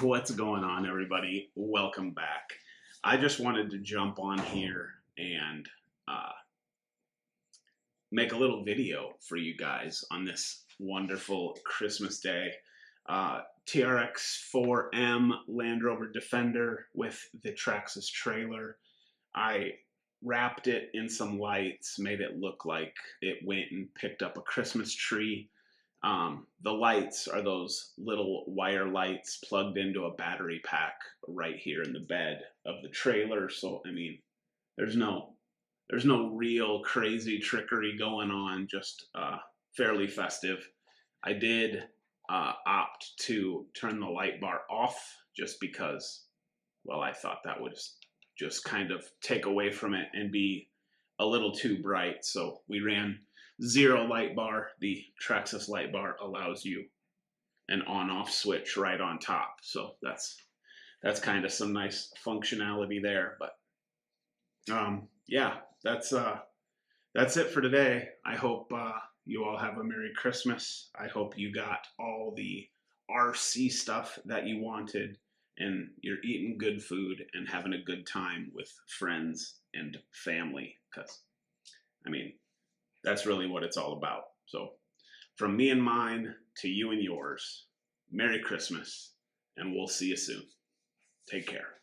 What's going on, everybody? Welcome back. I just wanted to jump on here and uh, make a little video for you guys on this wonderful Christmas day. TRX 4M Land Rover Defender with the Traxxas trailer. I wrapped it in some lights, made it look like it went and picked up a Christmas tree. The lights are those little wire lights plugged into a battery pack right here in the bed of the trailer. So, I mean, there's no there's no real crazy trickery going on, just fairly festive. I did opt to turn the light bar off just because, well, I thought that would just kind of take away from it and be a little too bright. So we ran zero light bar. The Traxxas light bar allows you an on-off switch right on top. So that's kind of some nice functionality there. But yeah, that's it for today. I hope you all have a Merry Christmas. I hope you got all the RC stuff that you wanted and you're eating good food and having a good time with friends and family, because, I mean, that's really what it's all about. So from me and mine to you and yours, Merry Christmas, and we'll see you soon. Take care.